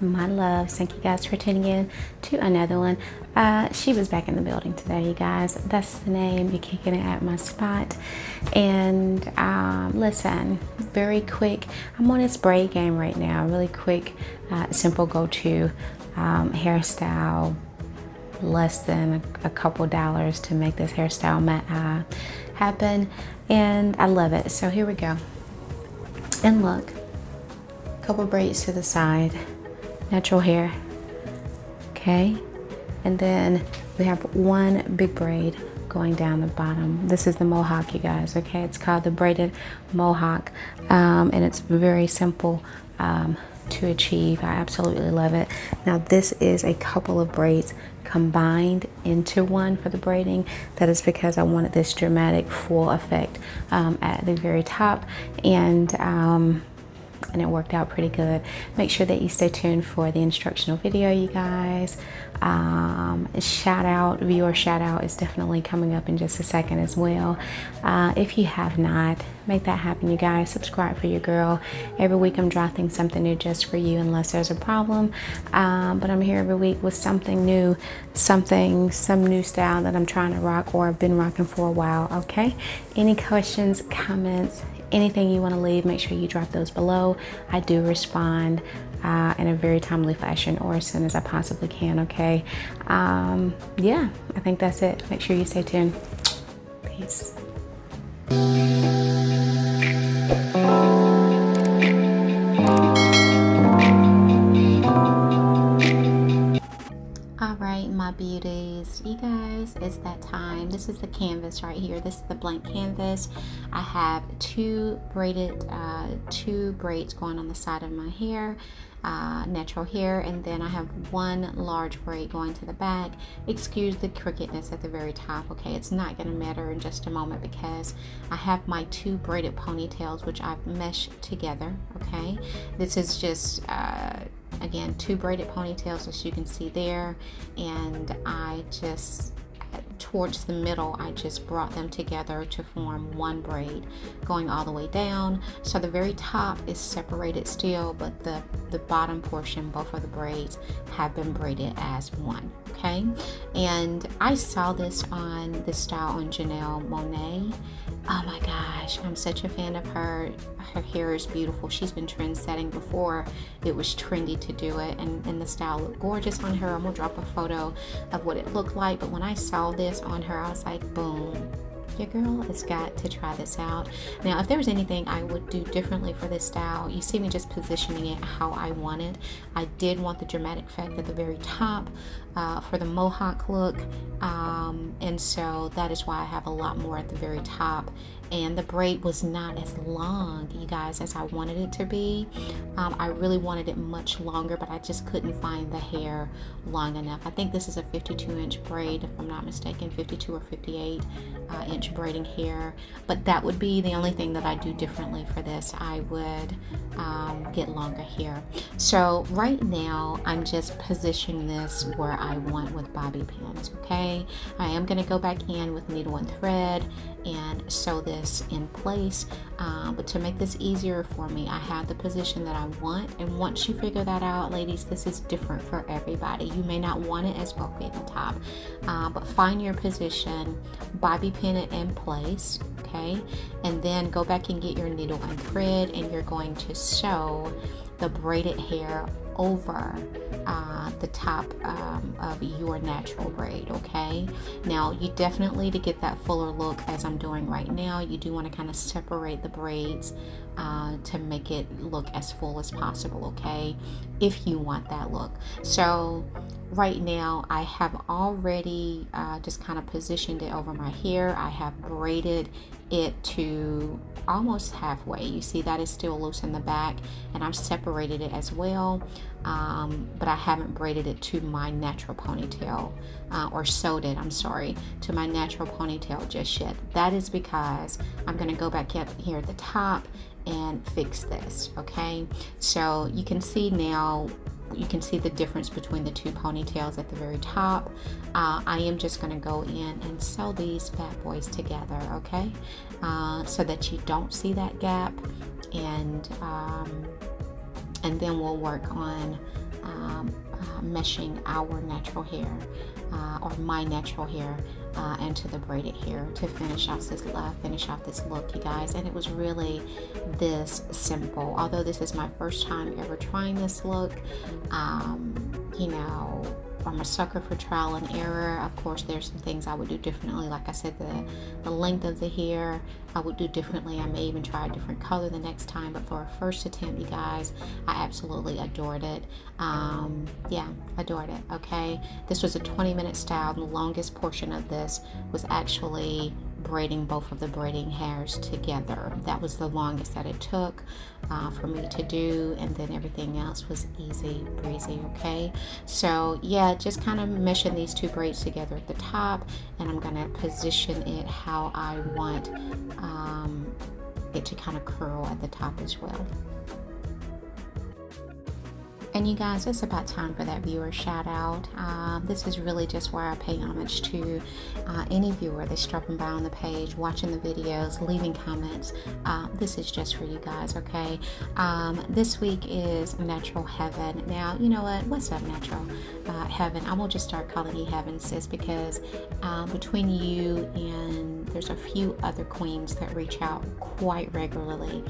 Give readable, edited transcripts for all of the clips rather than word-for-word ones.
my loves, thank you guys for tuning in to another one. Sheba's back in the building today, you guys. That's the name. You're kicking it at my spot. And listen, very quick, I'm on this braid game right now. Really quick, simple go-to hairstyle. Less than a couple dollars to make this hairstyle happen, and I love it. So here we go. And look, couple braids to the side, natural hair, okay, and then we have one big braid going down the bottom. This is the mohawk, you guys, okay? It's called the braided mohawk, and it's very simple to achieve. I absolutely love it. Now this is a couple of braids combined into one for the braiding. That is because I wanted this dramatic full effect at the very top, and it worked out pretty good. Make sure that you stay tuned for the instructional video, you guys. Viewer shout out is definitely coming up in just a second as well. If you have not, make that happen, you guys. Subscribe for your girl. Every week I'm dropping something new just for you, unless there's a problem. But I'm here every week with something new, some new style that I'm trying to rock or I've been rocking for a while, okay? Any questions, comments, anything you want to leave, make sure you drop those below. I do respond in a very timely fashion, or as soon as I possibly can, okay? Yeah, I think that's it. Make sure you stay tuned. Peace. Alright, my beauties, you guys, it's that time. This is the canvas right here. This is the blank canvas. I have two braids going on the side of my hair, natural hair, and then I have one large braid going to the back. Excuse the crookedness at the very top, okay? It's not going to matter in just a moment because I have my two braided ponytails which I've meshed together, okay? This is just again, two braided ponytails, as you can see there, and I just towards the middle I just brought them together to form one braid going all the way down. So the very top is separated still, but the bottom portion, both of the braids, have been braided as one, okay? And I saw this style on An Jone. Oh my gosh, I'm such a fan of her. Her hair is beautiful. She's been trend setting before it was trendy to do it, and the style looked gorgeous on her. I'm gonna drop a photo of what it looked like, but when I saw this on her, I was like, boom, your girl has got to try this out. Now, if there was anything I would do differently for this style, you see me just positioning it how I wanted. I did want the dramatic effect at the very top for the mohawk look, and so that is why I have a lot more at the very top. And the braid was not as long, you guys, as I wanted it to be. I really wanted it much longer, but I just couldn't find the hair long enough. I think this is a 52-inch braid, if I'm not mistaken, 52 or 58 inch braiding hair. But that would be the only thing that I do differently for this. I would get longer hair. So right now, I'm just positioning this where I want with bobby pins, okay? I am going to go back in with needle and thread and sew this in place, but to make this easier for me, I have the position that I want. And once you figure that out, ladies, this is different for everybody. You may not want it as bulky at the top, but find your position, bobby pin it in place, okay? And then go back and get your needle and thread, and you're going to sew the braided hair over the top of your natural braid, okay? Now, you definitely, to get that fuller look as I'm doing right now, you do want to kind of separate the braids to make it look as full as possible, okay? If you want that look. So right now I have already just kind of positioned it over my hair. I have braided it to almost halfway. You see that is still loose in the back, and I've separated it as well, but I haven't braided it to my natural ponytail, or sewed it, I'm sorry, to my natural ponytail just yet. That is because I'm going to go back up here at the top and fix this, okay? So you can see now, you can see the difference between the two ponytails at the very top. I am just going to go in and sew these bad boys together, okay? So that you don't see that gap, and then we'll work on meshing our natural hair or my natural hair into the braided hair to finish off this look, you guys. And it was really this simple. Although this is my first time ever trying this look, you know, I'm a sucker for trial and error. Of course, there's some things I would do differently. Like I said, the length of the hair I would do differently. I may even try a different color the next time. But for a first attempt, you guys, I absolutely adored it. Yeah, adored it. Okay, this was a 20-minute style. The longest portion of this was actually braiding both of the braiding hairs together. That was the longest that it took for me to do, and then everything else was easy breezy. Okay, so yeah, just kind of meshing these two braids together at the top, and I'm gonna position it how I want it to kind of curl at the top as well. And you guys, it's about time for that viewer shout out. This is really just where I pay homage to any viewer that's dropping by on the page, watching the videos, leaving comments. This is just for you guys, okay? This week is Natural Heaven. Now, you know what? What's up, Natural Heaven? I will just start calling you Heaven, sis, because between you and there's a few other queens that reach out quite regularly,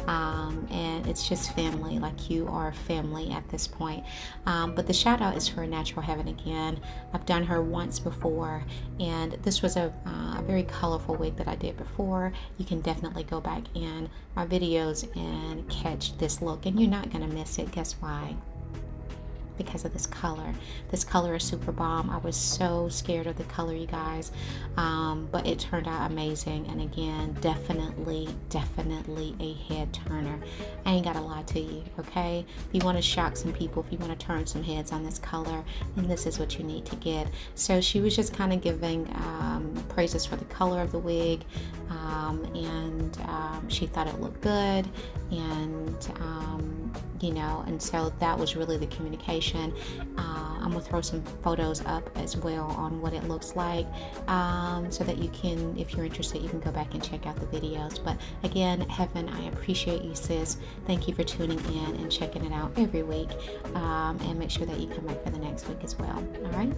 and it's just family. Like, you are family at this point. But the shout out is for Natural Heaven again. I've done her once before, and this was a very colorful wig that I did before. You can definitely go back in my videos and catch this look, and you're not gonna miss it. Guess why? Because of this color. This color is super bomb. I was so scared of the color, you guys, but it turned out amazing. And again, definitely a head turner. I ain't gotta lie to you, okay? If you want to shock some people, if you want to turn some heads on this color, then this is what you need to get. So she was just kind of giving praises for the color of the wig, and she thought it looked good, and you know, and so that was really the communication. I'm gonna throw some photos up as well on what it looks like, so that you can, if you're interested, you can go back and check out the videos. But again, Heaven, I appreciate you, sis. Thank you for tuning in and checking it out every week, and make sure that you come back for the next week as well. All right.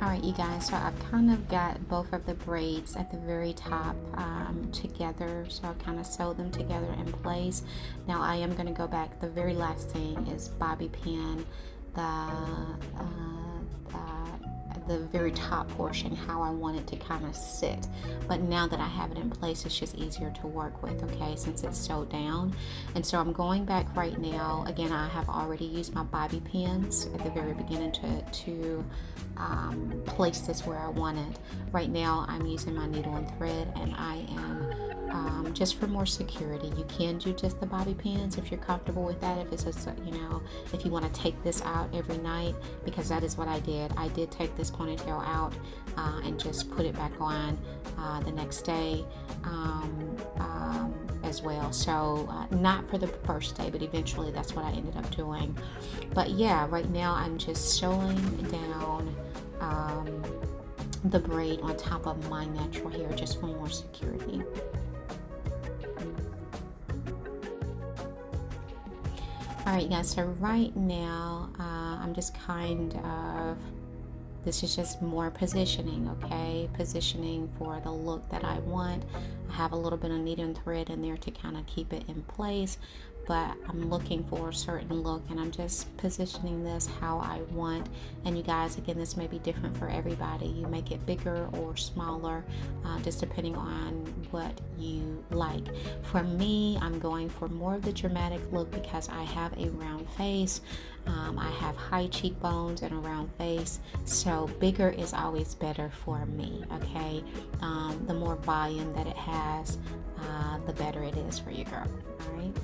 Alright, you guys, so I've kind of got both of the braids at the very top together, so I kind of sew them together in place. Now I am going to go back. The very last thing is bobby pin the very top portion, how I want it to kind of sit. But now that I have it in place, it's just easier to work with, okay, since it's sewed down. And so I'm going back right now. Again, I have already used my bobby pins at the very beginning to place this where I want it. Right now I'm using my needle and thread, and I am just for more security. You can do just the bobby pins if you're comfortable with that, if it's just, you know, if you want to take this out every night, because that is what I did. I did take this ponytail out and just put it back on the next day as well. So not for the first day, but eventually that's what I ended up doing. But yeah, right now I'm just sewing down the braid on top of my natural hair just for more security. Alright guys, so right now I'm just kind of, this is just more positioning, okay? Positioning for the look that I want. I have a little bit of needle and thread in there to kind of keep it in place, but I'm looking for a certain look, and I'm just positioning this how I want. And you guys, again, this may be different for everybody. You make it bigger or smaller, just depending on what you like. For me, I'm going for more of the dramatic look because I have a round face. I have high cheekbones and a round face, so bigger is always better for me, okay? The more volume that it has, the better it is for your girl, all right?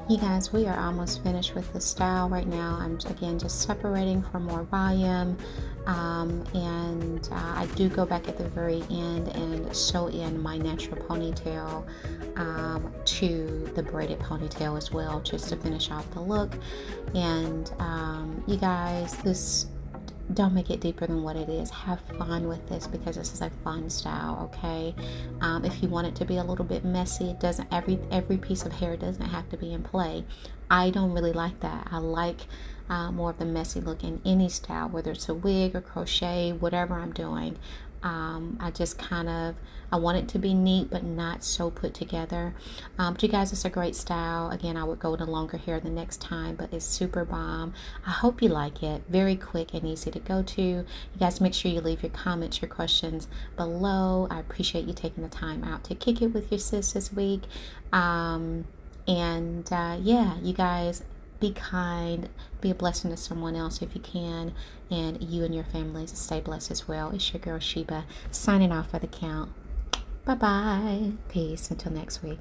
You guys, we are almost finished with the style right now. I'm again just separating for more volume, and I do go back at the very end and sew in my natural ponytail to the braided ponytail as well, just to finish off the look. And you guys, this, don't make it deeper than what it is. Have fun with this because this is a fun style, okay? If you want it to be a little bit messy, it doesn't, every piece of hair doesn't have to be in play. I don't really like that. I like more of the messy look in any style, whether it's a wig or crochet, whatever I'm doing. I just kind of, I want it to be neat but not so put together. But you guys, it's a great style. Again, I would go to longer hair the next time, but it's super bomb. I hope you like it. Very quick and easy to go to. You guys, make sure you leave your comments, your questions below. I appreciate you taking the time out to kick it with your sis this week. Yeah, you guys, be kind, be a blessing to someone else if you can, and you and your families stay blessed as well. It's your girl Sheba signing off for the count. Bye bye. Peace until next week.